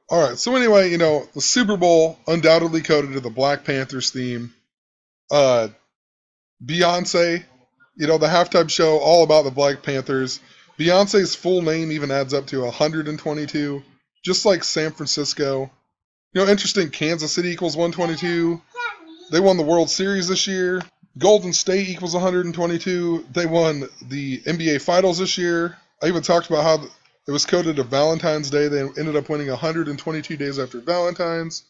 All right. So anyway, the Super Bowl undoubtedly coded to the Black Panthers theme. Uh, Beyonce, the halftime show all about the Black Panthers. Beyonce's full name even adds up to 122, just like San Francisco. Interesting. Kansas City equals 122. They won the World Series this year. Golden State equals 122. They won the NBA Finals this year. I even talked about how it was coded to Valentine's Day. They ended up winning 122 days after Valentine's.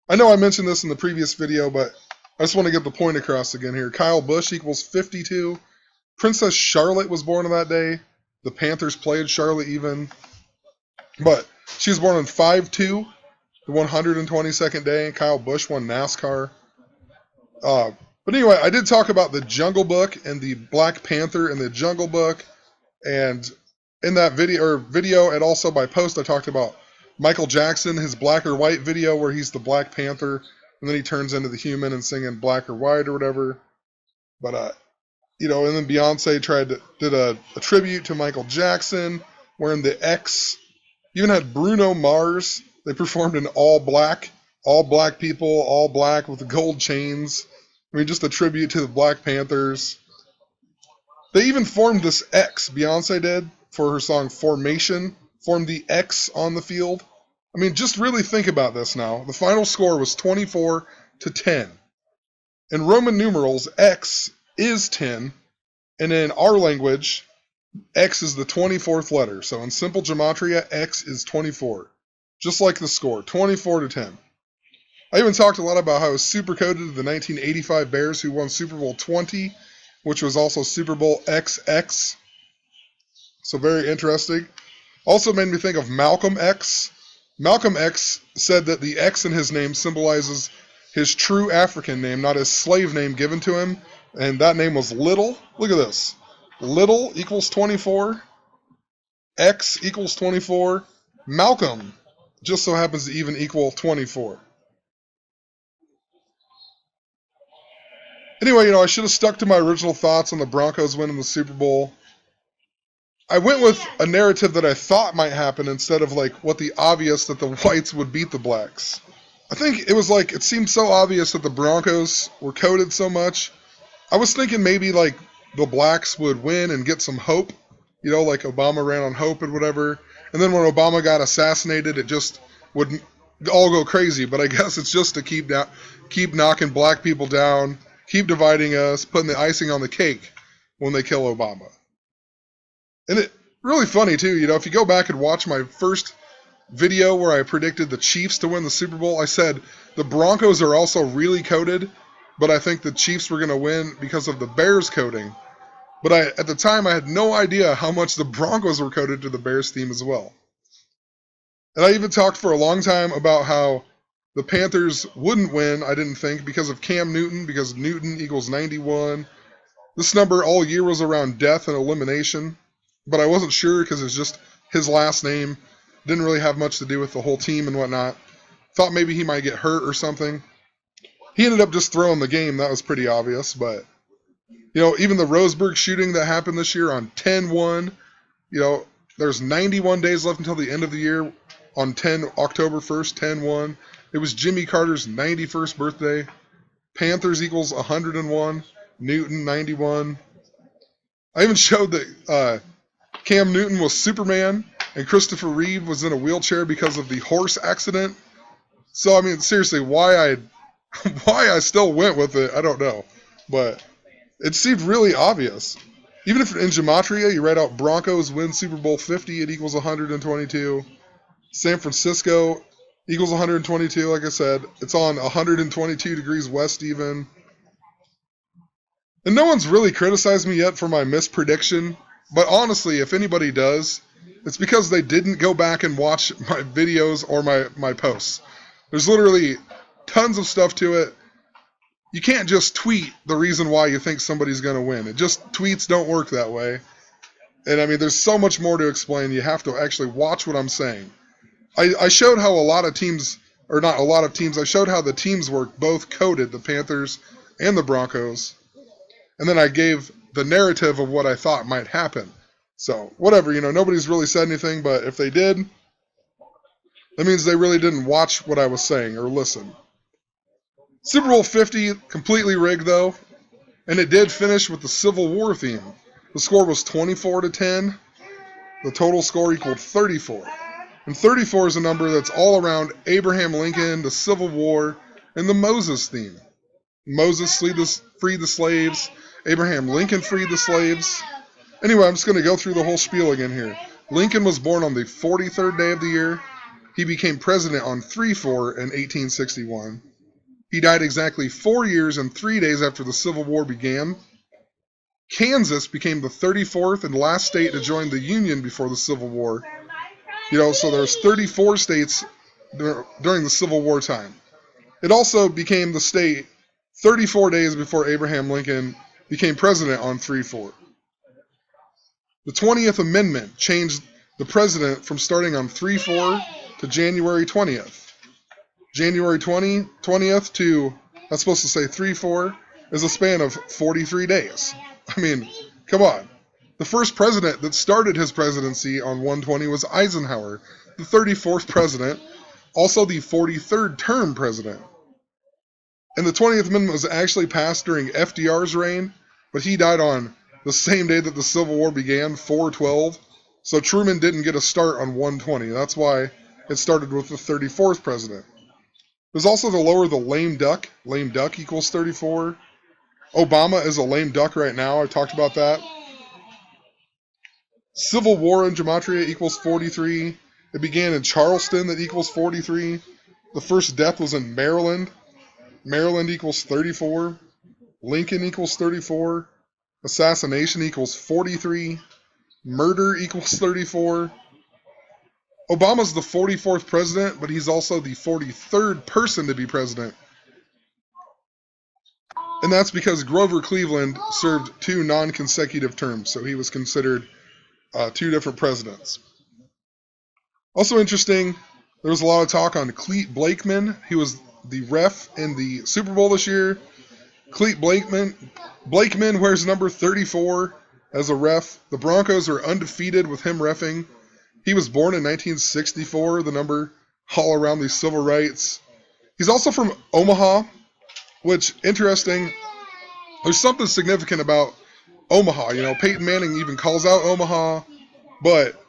I know I mentioned this in the previous video, but I just want to get the point across again here. Kyle Busch equals 52. Princess Charlotte was born on that day. The Panthers played Charlotte even. But she was born on 5/2, the 122nd day. Kyle Busch won NASCAR. But anyway, I did talk about the Jungle Book and the Black Panther in the Jungle Book. And in that video and also by post, I talked about Michael Jackson, his Black or White video where he's the Black Panther. And then he turns into the human and singing Black or White or whatever. But, and then Beyonce did a tribute to Michael Jackson wearing the X. Even had Bruno Mars. They performed in all black people, all black with the gold chains. I mean, just a tribute to the Black Panthers. They even formed this X, Beyonce did, for her song Formation, formed the X on the field. I mean, just really think about this now. The final score was 24-10. In Roman numerals, X is 10, and in our language, X is the 24th letter. So in simple gematria, X is 24. Just like the score, 24-10. I even talked a lot about how it was super coded to the 1985 Bears who won Super Bowl 20, which was also Super Bowl XX. So very interesting. Also made me think of Malcolm X. Malcolm X said that the X in his name symbolizes his true African name, not his slave name given to him. And that name was Little. Look at this. Little equals 24. X equals 24. Malcolm just so happens to even equal 24. Anyway, I should have stuck to my original thoughts on the Broncos winning the Super Bowl. I went with a narrative that I thought might happen instead of what the obvious that the whites would beat the blacks. I think it was it seemed so obvious that the Broncos were coded so much. I was thinking maybe the blacks would win and get some hope, like Obama ran on hope and whatever. And then when Obama got assassinated, it just would all go crazy. But I guess it's just to keep knocking black people down, keep dividing us, putting the icing on the cake when they kill Obama. And it really funny too, if you go back and watch my first video where I predicted the Chiefs to win the Super Bowl, I said the Broncos are also really coded, but I think the Chiefs were going to win because of the Bears coding. But at the time, I had no idea how much the Broncos were coded to the Bears theme as well. And I even talked for a long time about how the Panthers wouldn't win, I didn't think, because of Cam Newton, because Newton equals 91. This number all year was around death and elimination, but I wasn't sure because it's just his last name. Didn't really have much to do with the whole team and whatnot. Thought maybe he might get hurt or something. He ended up just throwing the game. That was pretty obvious, but even the Roseburg shooting that happened this year on 10/1, there's 91 days left until the end of the year on October 1st, 10/1. It was Jimmy Carter's 91st birthday. Panthers equals 101. Newton, 91. I even showed that Cam Newton was Superman and Christopher Reeve was in a wheelchair because of the horse accident. So, I mean, seriously, why I still went with it, I don't know. But it seemed really obvious. Even if in gematria you write out Broncos win Super Bowl 50, it equals 122. San Francisco equals 122, like I said. It's on 122 degrees west even. And no one's really criticized me yet for my misprediction. But honestly, if anybody does, it's because they didn't go back and watch my videos or my posts. There's literally tons of stuff to it. You can't just tweet the reason why you think somebody's going to win. Tweets don't work that way. And I mean, there's so much more to explain. You have to actually watch what I'm saying. I showed how I showed how the teams work, both coded, the Panthers and the Broncos. And then I gave the narrative of what I thought might happen. So, whatever, nobody's really said anything, but if they did, That means they really didn't watch what I was saying or listen. Super Bowl 50, completely rigged though, and it did finish with the Civil War theme. The score was 24-10. The total score equaled 34. And 34 is a number that's all around Abraham Lincoln, the Civil War, and the Moses theme. Moses freed the slaves. Abraham Lincoln freed the slaves. Anyway, I'm just going to go through the whole spiel again here. Lincoln was born on the 43rd day of the year. He became president on 3/4 in 1861. He died exactly 4 years and 3 days after the Civil War began. Kansas became the 34th and last state to join the Union before the Civil War. So there's 34 states during the Civil War time. It also became the state 34 days before Abraham Lincoln became president on 3/4. The 20th Amendment changed the president from starting on 3/4 to January 20th. January 20th to, that's supposed to say 3/4, is a span of 43 days. I mean, come on. The first president that started his presidency on 1/20 was Eisenhower, the 34th president, also the 43rd term president. And the 20th Amendment was actually passed during FDR's reign, but he died on the same day that the Civil War began, 4/12. So Truman didn't get a start on 1/20. That's why it started with the 34th president. There's also to lower the lame duck. Lame duck equals 34. Obama is a lame duck right now. I talked about that. Civil War in Gematria equals 43. It began in Charleston, that equals 43. The first death was in Maryland. Maryland equals 34. Lincoln equals 34. Assassination equals 43. Murder equals 34. Obama's the 44th president, but he's also the 43rd person to be president. And that's because Grover Cleveland served 2 non-consecutive terms, so he was considered 2 different presidents. Also interesting, there was a lot of talk on Clete Blakeman. He was the ref in the Super Bowl this year. Clete Blakeman wears number 34 as a ref. The Broncos are undefeated with him reffing. He was born in 1964, the number all around the civil rights. He's also from Omaha, which, interesting, there's something significant about Omaha. Peyton Manning even calls out Omaha, but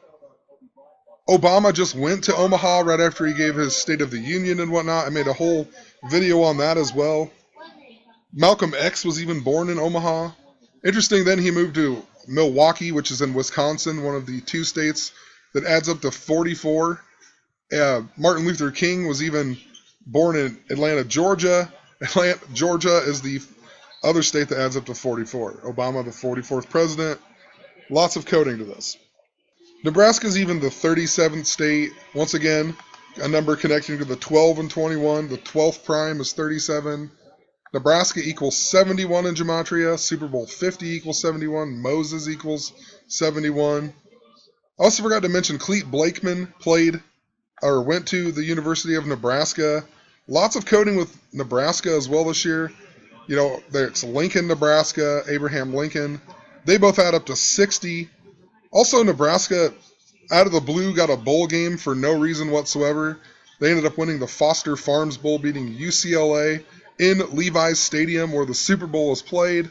Obama just went to Omaha right after he gave his State of the Union and whatnot. I made a whole video on that as well. Malcolm X was even born in Omaha. Interesting, then he moved to Milwaukee, which is in Wisconsin, one of the 2 states that adds up to 44. Martin Luther King was even born in Atlanta, Georgia. Georgia is the other state that adds up to 44. Obama, the 44th president. Lots of coding to this. Nebraska is even the 37th state. Once again, a number connecting to the 12 and 21. The 12th prime is 37. Nebraska equals 71 in Gematria. Super Bowl 50 equals 71. Moses equals 71. I also forgot to mention Clete Blakeman went to the University of Nebraska. Lots of coding with Nebraska as well this year. There's Lincoln, Nebraska, Abraham Lincoln. They both add up to 60. Also, Nebraska, out of the blue, got a bowl game for no reason whatsoever. They ended up winning the Foster Farms Bowl, beating UCLA in Levi's Stadium where the Super Bowl was played.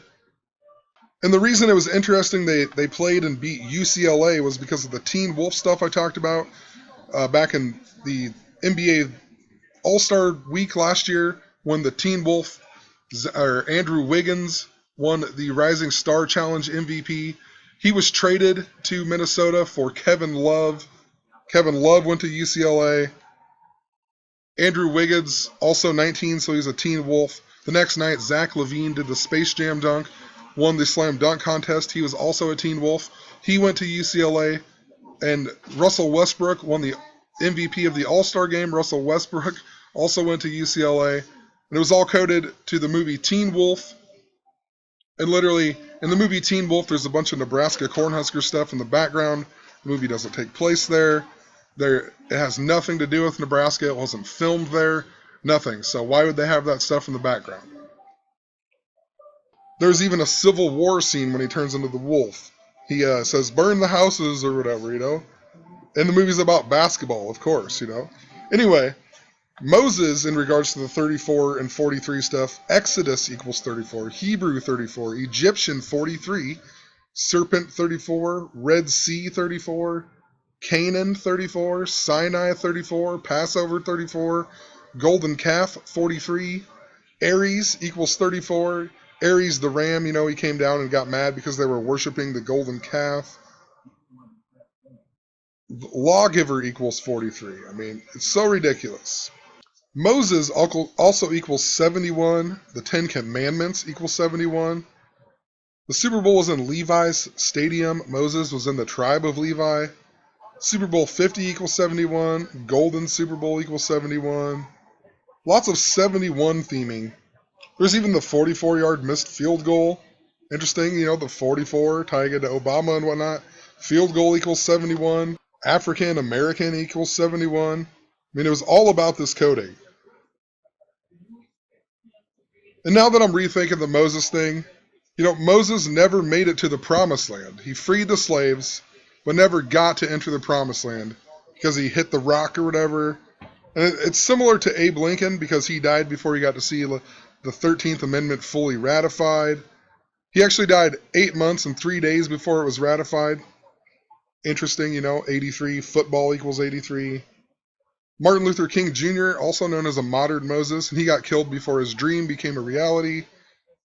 And the reason it was interesting they played and beat UCLA was because of the Teen Wolf stuff I talked about back in the NBA All-Star Week last year when the Teen Wolf, Andrew Wiggins, won the Rising Star Challenge MVP. He was traded to Minnesota for Kevin Love. Kevin Love went to UCLA. Andrew Wiggins, also 19, so he's a Teen Wolf. The next night, Zach LaVine did the Space Jam dunk, won the Slam Dunk contest. He was also a Teen Wolf. He went to UCLA. And Russell Westbrook won the MVP of the All-Star game. Russell Westbrook also went to UCLA. And it was all coded to the movie Teen Wolf. And literally, in the movie Teen Wolf, there's a bunch of Nebraska Cornhusker stuff in the background. The movie doesn't take place there. It has nothing to do with Nebraska. It wasn't filmed there. Nothing. So why would they have that stuff in the background? There's even a Civil War scene when he turns into the wolf. He says, burn the houses or whatever, And the movie's about basketball, of course, Anyway, Moses, in regards to the 34 and 43 stuff, Exodus equals 34, Hebrew 34, Egyptian 43, Serpent 34, Red Sea 34, Canaan 34, Sinai 34, Passover 34, Golden Calf 43, Aries equals 34. Aries the ram, he came down and got mad because they were worshiping the golden calf. Lawgiver equals 43. I mean, it's so ridiculous. Moses also equals 71. The Ten Commandments equals 71. The Super Bowl was in Levi's stadium. Moses was in the tribe of Levi. Super Bowl 50 equals 71. Golden Super Bowl equals 71. Lots of 71 theming. There's even the 44-yard missed field goal. Interesting, the 44, tying it to Obama and whatnot. Field goal equals 71. African American equals 71. I mean, it was all about this coding. And now that I'm rethinking the Moses thing, Moses never made it to the promised land. He freed the slaves, but never got to enter the promised land because he hit the rock or whatever. And it's similar to Abe Lincoln because he died before he got to see the 13th Amendment fully ratified. He actually died 8 months and 3 days before it was ratified. Interesting, 83. Football equals 83. Martin Luther King Jr., also known as a modern Moses, and he got killed before his dream became a reality.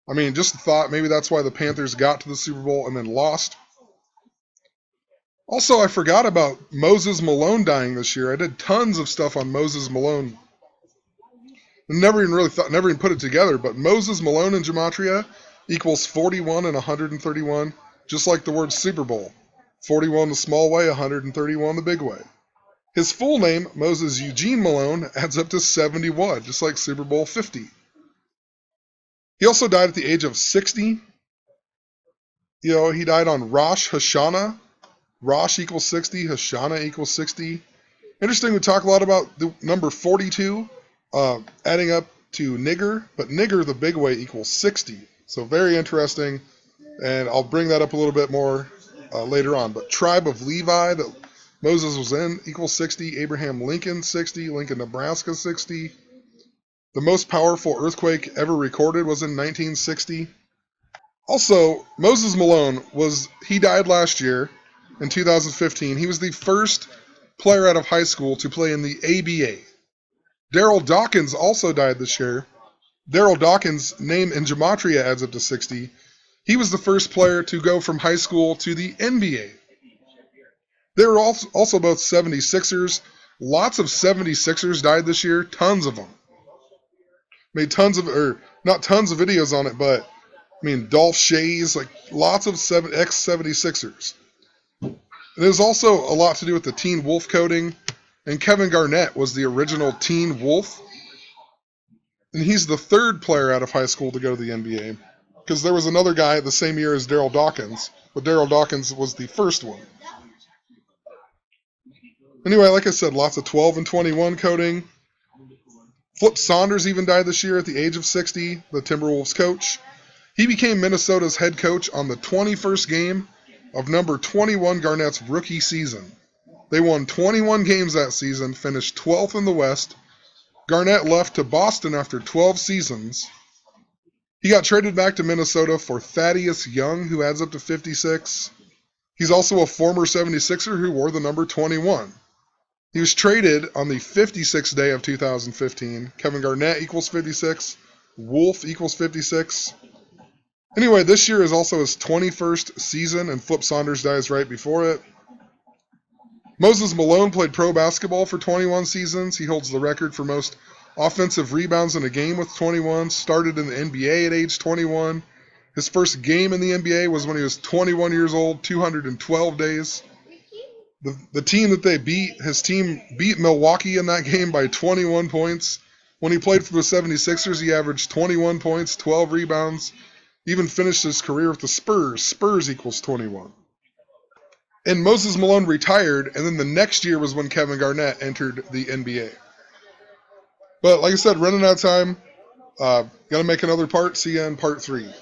I mean, just a thought, maybe that's why the Panthers got to the Super Bowl and then lost. Also, I forgot about Moses Malone dying this year. I did tons of stuff on Moses Malone. Never even put it together, but Moses Malone in Gematria equals 41 and 131, just like the word Super Bowl. 41 the small way, 131 the big way. His full name, Moses Eugene Malone, adds up to 71, just like Super Bowl 50. He also died at the age of 60. He died on Rosh Hashanah. Rosh equals 60, Hashanah equals 60. Interesting, we talk a lot about the number 42, adding up to nigger, but nigger, the big way, equals 60. So very interesting, and I'll bring that up a little bit more later on. But tribe of Levi that Moses was in equals 60. Abraham Lincoln, 60. Lincoln, Nebraska, 60. The most powerful earthquake ever recorded was in 1960. Also, Moses Malone he died last year in 2015. He was the first player out of high school to play in the ABA. Daryl Dawkins also died this year. Daryl Dawkins' name in Gematria adds up to 60. He was the first player to go from high school to the NBA. They were also both 76ers. Lots of 76ers died this year. Tons of them. Made not tons of videos on it, but Dolph Shays, lots of ex-76ers. And there's also a lot to do with the Teen Wolf coding. And Kevin Garnett was the original Teen Wolf. And he's the third player out of high school to go to the NBA. Because there was another guy the same year as Daryl Dawkins. But Daryl Dawkins was the first one. Anyway, like I said, lots of 12 and 21 coding. Flip Saunders even died this year at the age of 60, the Timberwolves coach. He became Minnesota's head coach on the 21st game of number 21 Garnett's rookie season. They won 21 games that season, finished 12th in the West. Garnett left to Boston after 12 seasons. He got traded back to Minnesota for Thaddeus Young, who adds up to 56. He's also a former 76er who wore the number 21. He was traded on the 56th day of 2015. Kevin Garnett equals 56. Wolf equals 56. Anyway, this year is also his 21st season, and Flip Saunders dies right before it. Moses Malone played pro basketball for 21 seasons. He holds the record for most offensive rebounds in a game with 21. Started in the NBA at age 21. His first game in the NBA was when he was 21 years old, 212 days. The team that they beat, his team beat Milwaukee in that game by 21 points. When he played for the 76ers, he averaged 21 points, 12 rebounds. Even finished his career with the Spurs. Spurs equals 21. And Moses Malone retired, and then the next year was when Kevin Garnett entered the NBA. But like I said, running out of time. Gonna make another part. See you in part 3.